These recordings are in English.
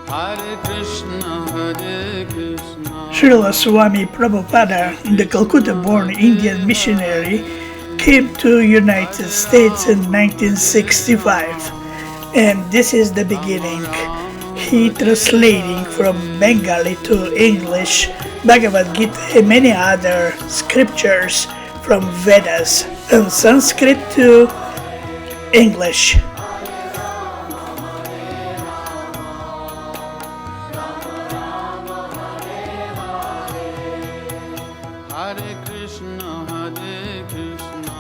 Hare Krishna, Hare Krishna. Srila Swami Prabhupada, the Calcutta-born Indian missionary, came to United States in 1965, and this is the beginning. He translating from Bengali to English Bhagavadgita and many other scriptures from Vedas and Sanskrit to English. Hare Krishna, Hare Krishna,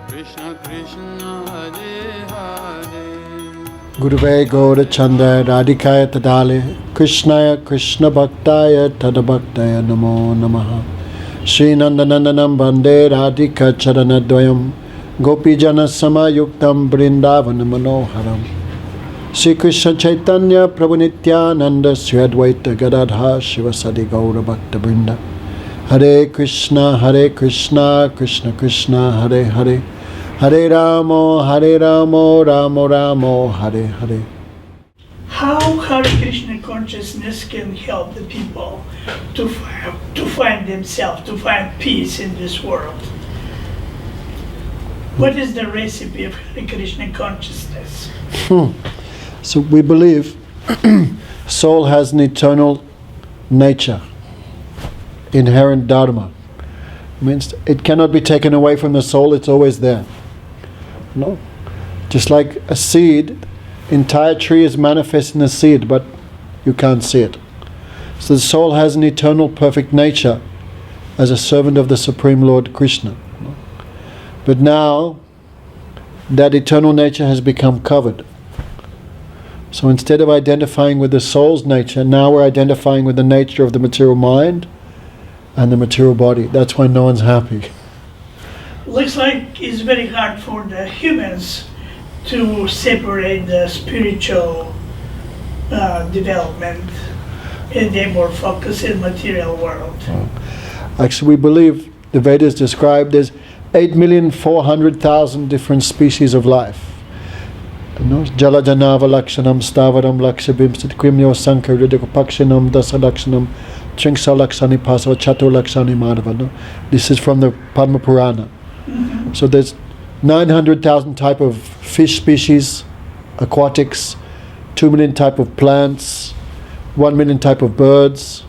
Krishna Krishna, Hare Hare. Gurave Gaura Chanda Radhikaya Tadale Krishnaya Krishna Bhaktaya Tadabhaktaya Namo Namaha Sri Nandanandanam Bande Radhika Charanadvayam Gopijana Samayuktam Brindavana Manoharam Sri Krishna Chaitanya Prabhu Nityananda Sri Advaita Gadadha Shivasadi Gaura Bhakta Brinda Hare Krishna, Krishna Krishna, Hare Hare Hare Ramo, Ramo Ramo, Hare Hare. How Hare Krishna consciousness can help the people to find themselves, to find peace in this world? What is the recipe of Hare Krishna consciousness? So we believe soul has an eternal nature, inherent dharma. Means it cannot be taken away from the soul, it's always there. No? Just like a seed, entire tree is manifest in the seed, but you can't see it. So the soul has an eternal perfect nature as a servant of the Supreme Lord Krishna. But now, that eternal nature has become covered. So instead of identifying with the soul's nature, now we're identifying with the nature of the material mind and the material body. That's why no one's happy. Looks like it's very hard for the humans to separate the spiritual development and they more focus in material world. Actually, we believe the Vedas describe there's 8,400,000 different species of life. Jalajanava lakshanam stavaram lakshabim sitkrimyo sankaridikapakshanam dasalakshanam trinksa lakshani pasava chatur lakshani madhava. This is from the Padma Purana. Mm-hmm. So there's 900,000 type of fish species, aquatics, 2 million type of plants, 1 million type of birds,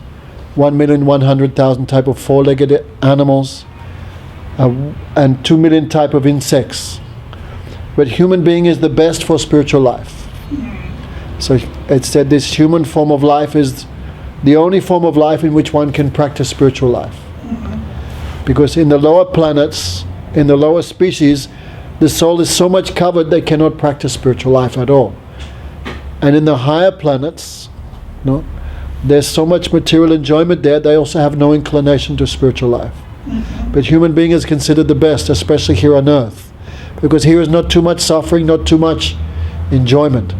1,100,000 type of four-legged animals, and 2 million type of insects. But human being is the best for spiritual life. So it said this human form of life is the only form of life in which one can practice spiritual life. Because in the lower planets, in the lower species, the soul is so much covered they cannot practice spiritual life at all. And in the higher planets, there's so much material enjoyment there, they also have no inclination to spiritual life. But human being is considered the best, especially here on earth. Because here is not too much suffering, not too much enjoyment.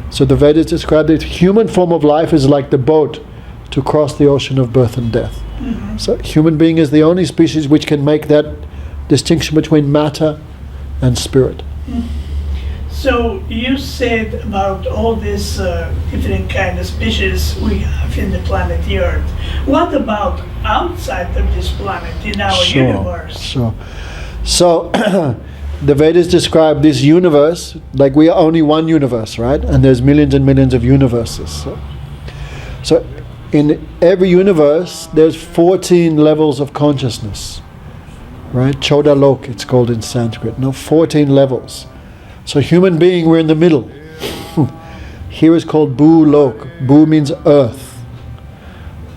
So the Vedas describe the human form of life is like the boat to cross the ocean of birth and death. So human being is the only species which can make that distinction between matter and spirit. So you said about all these different kind of species we have in the planet Earth. What about outside of this planet in our universe? So the Vedas describe this universe like we are only one universe, right? And there's millions and millions of universes. So in every universe, there's 14 levels of consciousness, right? Chodalok, it's called in Sanskrit. 14 levels. So human being, we're in the middle. Here is called Bhu-lok. Bhu means earth.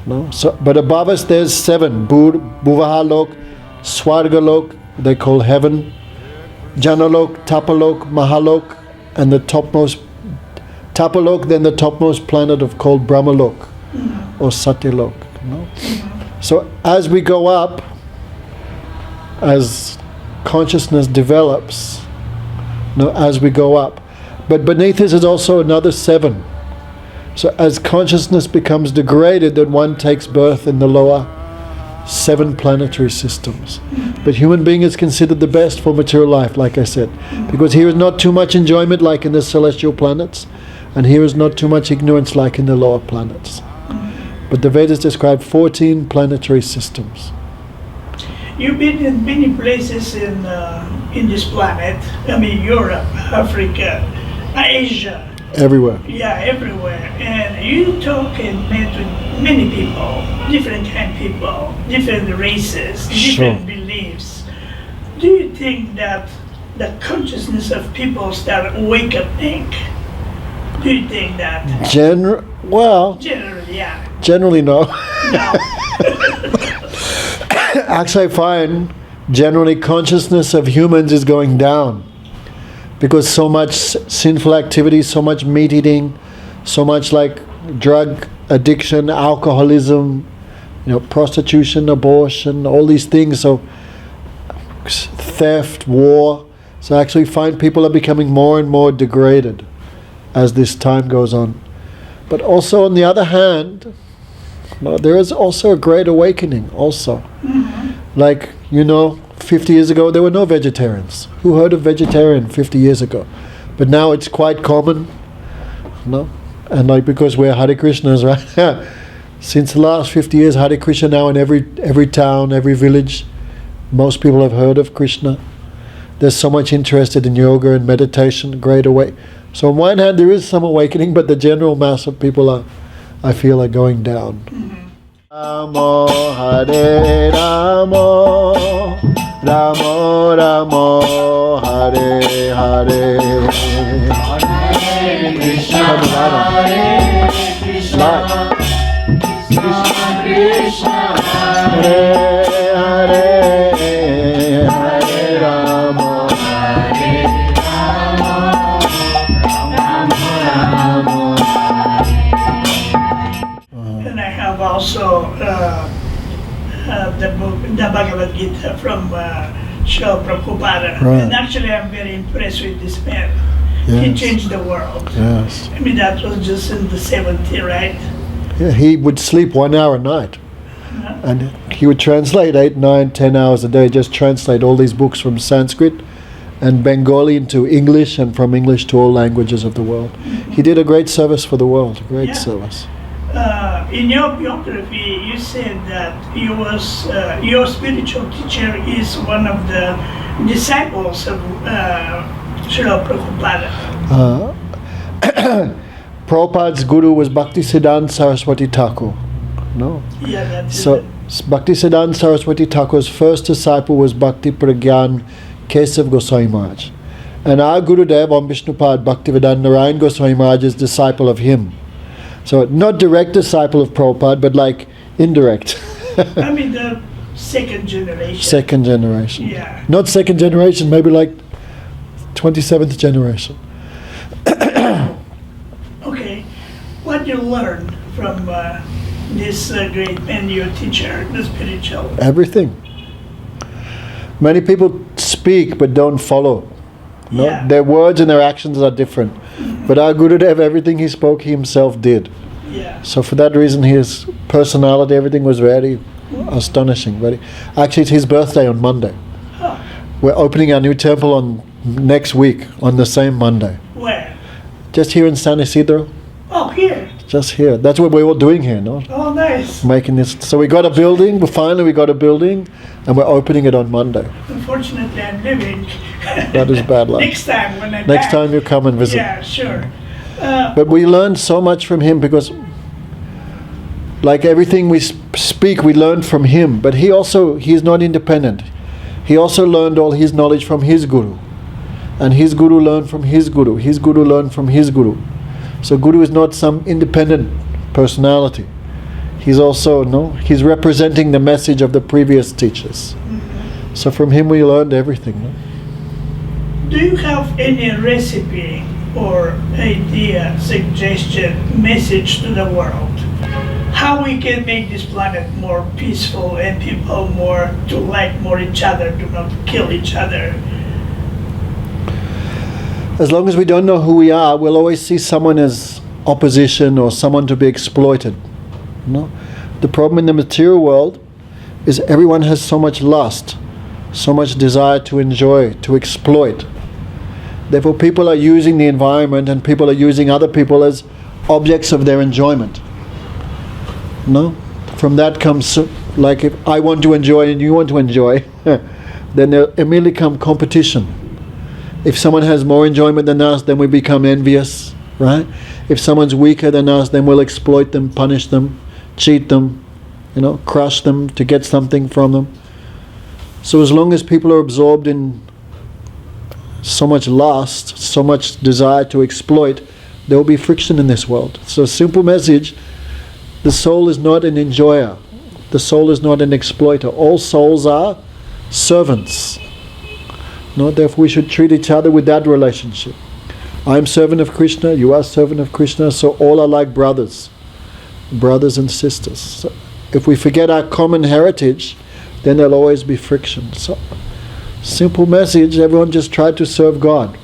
But above us, there's 7. Bhuvaha-lok, Swarga-lok, they call heaven. Janalok, Tapalok, Mahalok, and the topmost Tapalok, then the topmost planet of called Brahmalok or Satyalok. So as we go up, as consciousness develops, as we go up, but beneath this is also another 7. So as consciousness becomes degraded, then one takes birth in the lower 7 planetary systems. But human being is considered the best for material life, like I said, because here is not too much enjoyment like in the celestial planets, And here is not too much ignorance like in the lower planets. But the Vedas describe 14 planetary systems. You've been in many places in this planet. I mean, Europe, Africa, Asia. Everywhere. Yeah, everywhere. And you talk and met with many people, different kind of people, different races, different beliefs. Do you think that the consciousness of people start awakening? Do you think that? Generally, yeah. Generally, no. No. Actually, I find generally consciousness of humans is going down because so much sinful activity, so much meat eating, so much like drug addiction, alcoholism, prostitution, abortion, all these things. So theft, war. So I actually find people are becoming more and more degraded as this time goes on. But also on the other hand, there is also a great awakening also. Like, 50 years ago there were no vegetarians. Who heard of vegetarian 50 years ago? But now it's quite common. And like because we're Hare Krishnas, right? Since the last 50 years, Hare Krishna now in every town, every village. Most people have heard of Krishna. There's so much interested in yoga and meditation, great away. So on one hand there is some awakening, but the general mass of people I feel are going down. Ramo Hare Ramo, Ramo Ramo Hare Hare. Hare Krishna, Hare Krishna, Krishna Krishna, Hare Hare, Hare Ramo, Hare Rama, Rama Rama. And I have also the book, the Bhagavadgita from Srila Prabhupada. Right. And actually I'm very impressed with this man. He Yes. changed the world. Yes. I mean, that was just in the 70s, right? Yeah, he would sleep 1 hour a night. And he would translate 8, 9, 10 hours a day, just translate all these books from Sanskrit and Bengali into English and from English to all languages of the world. He did a great service for the world, a great Yeah. service. In your biography, you said that your spiritual teacher is one of the disciples of Srila Prabhupada. Prabhupada's guru was Bhaktivedanta Saraswati Thakur. No? Yeah, that's So it. Bhaktivedanta Saraswati Thakur's first disciple was Bhakti Pragyan Kesav Goswami Maharaj. And our Gurudev, Om Vishnupad Bhaktivedanta Narayan Goswami Maharaj is disciple of him. So not direct disciple of Prabhupada, but like indirect. I mean, the second generation. Second generation. Yeah. Not second generation, maybe like 27th generation. Okay. What you learned from this great man, your teacher, the spiritual? Everything. Many people speak but don't follow. No? Yeah. Their words and their actions are different. But our Gurudev, everything he spoke, he himself did. Yeah. So for that reason, his personality, everything was very astonishing. Actually, it's his birthday on Monday. Oh, We're opening our new temple on next week, on the same Monday. where? Just here in San Isidro. Oh, here. Just here. That's what we're all doing here, no? Oh, nice. Making this. So we got a building. Finally, we got a building, and we're opening it on Monday. Unfortunately, I'm leaving. That is bad luck. Next time when I'm Next back. time you come and visit. Yeah, sure. But we learned so much from him because, like everything we speak, we learned from him. But he's not independent. He also learned all his knowledge from his guru. And his guru learned from his guru. His guru learned from his guru. So guru is not some independent personality. He's also, he's representing the message of the previous teachers. Mm-hmm. So from him we learned everything. No? Do you have any recipe or idea, suggestion, message to the world? How we can make this planet more peaceful and people to like more each other, to not kill each other? As long as we don't know who we are, we'll always see someone as opposition or someone to be exploited. No? The problem in the material world is everyone has so much lust, so much desire to enjoy, to exploit. Therefore, people are using the environment and people are using other people as objects of their enjoyment. No? From that comes, like if I want to enjoy and you want to enjoy, then there immediately come competition. If someone has more enjoyment than us, then we become envious, right? If someone's weaker than us, then we'll exploit them, punish them, cheat them, crush them to get something from them. So as long as people are absorbed in so much lust, so much desire to exploit, there will be friction in this world. So simple message, the soul is not an enjoyer. The soul is not an exploiter. All souls are servants. No, therefore we should treat each other with that relationship. I am servant of Krishna, you are servant of Krishna, so all are like brothers and sisters. So if we forget our common heritage, then there'll always be friction. So simple message, everyone just try to serve God.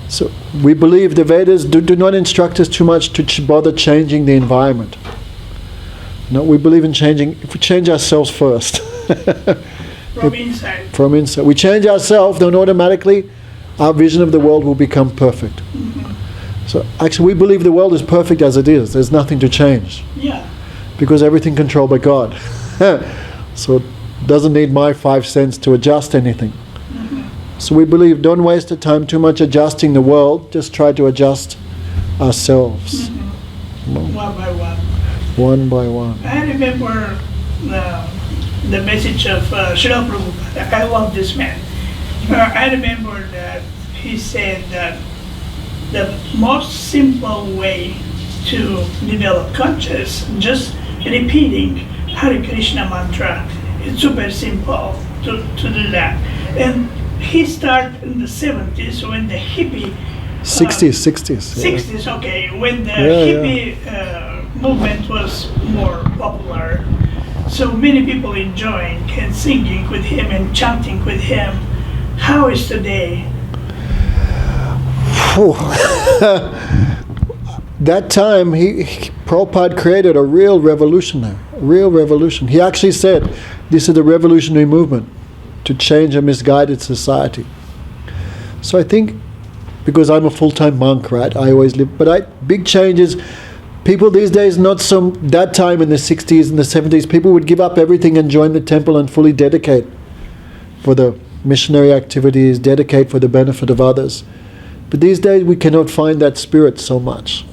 So we believe the Vedas do not instruct us too much to bother changing the environment. No, we believe in changing, if we change ourselves first. From inside. From inside. We change ourselves, then automatically our vision of the world will become perfect. So actually we believe the world is perfect as it is. There's nothing to change. Yeah. Because everything controlled by God. So it doesn't need my 5 cents to adjust anything. So we believe, don't waste the time too much adjusting the world, just try to adjust ourselves. One by one. One by one. I remember the message of Srila Prabhupada. I love this man. I remember that he said that the most simple way to develop consciousness, just repeating Hare Krishna mantra. It's super simple to do that. And he started in the 70s when the hippie 60s, okay, when the hippie movement was more popular. So many people enjoying and singing with him and chanting with him. How is today? That time, Prabhupada created a real revolution there. A real revolution. He actually said, this is the revolutionary movement to change a misguided society. So I think, because I'm a full-time monk, right, I always live, but big changes, people these days, not some, that time in the 60s and the 70s, people would give up everything and join the temple and fully dedicate for the missionary activities, dedicate for the benefit of others. But these days we cannot find that spirit so much.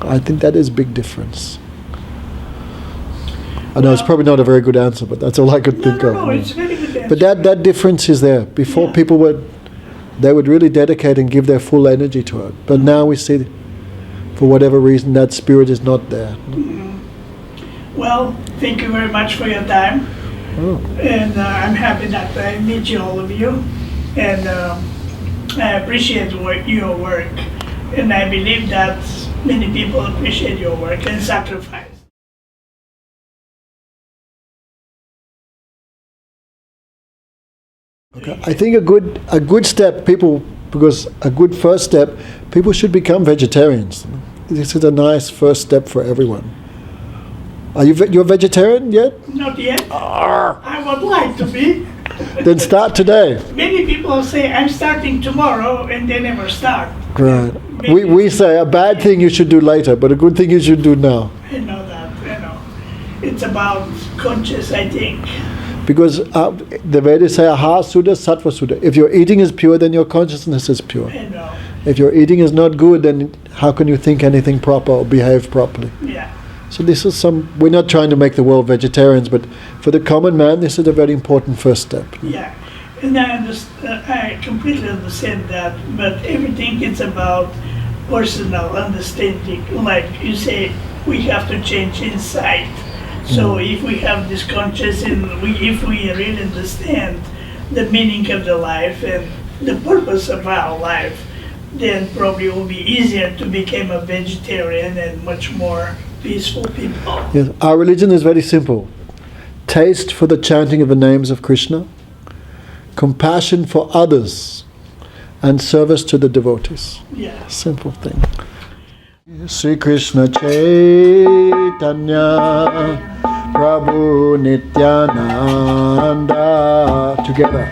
I think that is a big difference. I know it's probably not a very good answer, but that's all I could think of. No, it's a very good answer. But that difference is there. Before people they would really dedicate and give their full energy to it. But now we see, for whatever reason, that spirit is not there. Well, thank you very much for your time. And I'm happy that I meet you, all of you. And I appreciate your work. And I believe that many people appreciate your work and sacrifice. Okay. I think a good step, because a good first step, people should become vegetarians. This is a nice first step for everyone. Are you're vegetarian yet? Not yet. I would like to be. Then start today. Many people say I'm starting tomorrow and they never start. Right. We say a bad thing you should do later, but a good thing you should do now. I know that. I know. It's about conscious, I think. Because the Vedas say aha sudha sattva sudha. If your eating is pure, then your consciousness is pure. I know. If your eating is not good, then how can you think anything proper or behave properly? Yeah. So this is we're not trying to make the world vegetarians, but for the common man, this is a very important first step. Yeah. And I completely understand that, but everything is about personal understanding. Like you say, we have to change inside. So if we have this conscious and if we really understand the meaning of the life and the purpose of our life, then probably it will be easier to become a vegetarian and much more peaceful people. Yes, our religion is very simple. Taste for the chanting of the names of Krishna, compassion for others, and service to the devotees. Yeah. Simple thing. Sri Krishna Chaitanya Prabhu Nityananda. Together.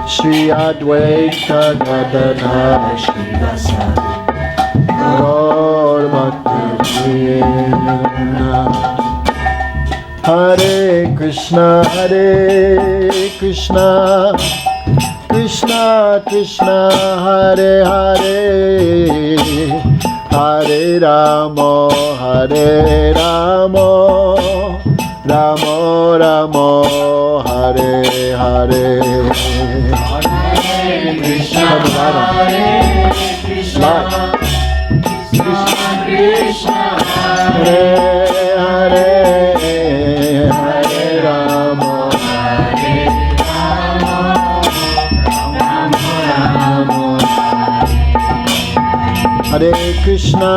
Shri Advaita Gadadhara Srivasadi Gaur Bhaktivedanta. Hare Krishna, Hare Krishna, Krishna Krishna, Hare Hare, Hare Rama, Hare Rama, Rama Rama, Hare Hare. Hare Krishna, Hare Krishna, Krishna Krishna, Hare Hare, Hare Rama, Hare Rama, Rama Rama, Hare Krishna,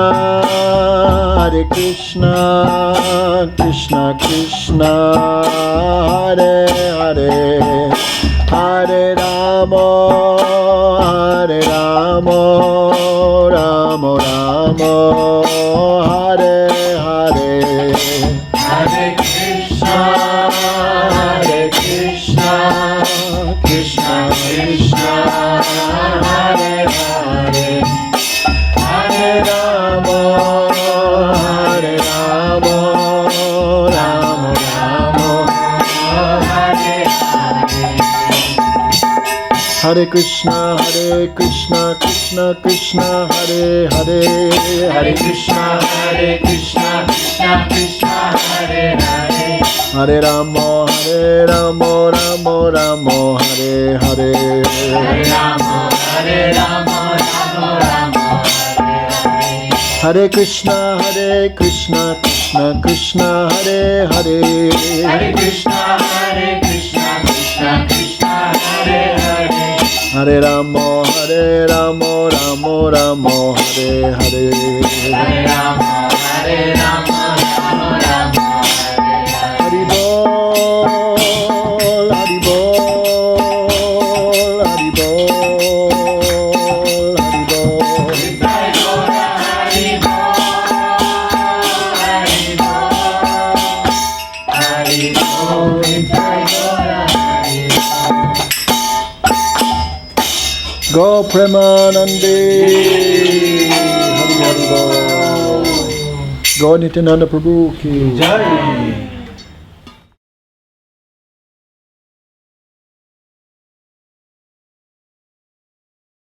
Hare Krishna, Krishna Krishna, Hare Hare, Hare Rama, Hare Rama, Rama Rama, Hare Hare. Hare Krishna, Hare Krishna, Krishna Krishna, Hare Hare, Hare Rama, Hare Rama, Rama Rama, Hare Hare. Hare Krishna, Krishna Krishna, Hare Hare, Hare Krishna, Krishna Krishna, Hare Hare, Hare Rama, Rama Rama, Hare Hare. Hare Rama, Rama Rama, Hare Hare. Hare Krishna, Krishna Krishna, Hare Hare. Hare Krishna, Krishna Krishna, Hare Hare. Hare Rama, Rama Rama, Hare Hare. Hare Rama, Rama Rama, Hare Hare. Hari Bol, Hari Bol, Hari Bol, Hari Bol. Jai Gora Hari Bol, Hari Bol, Hari Bol, Jai Gora Hari Bol. Go Premanande, Hari Hari Bol. Go Nityananda Prabhu ki Jai.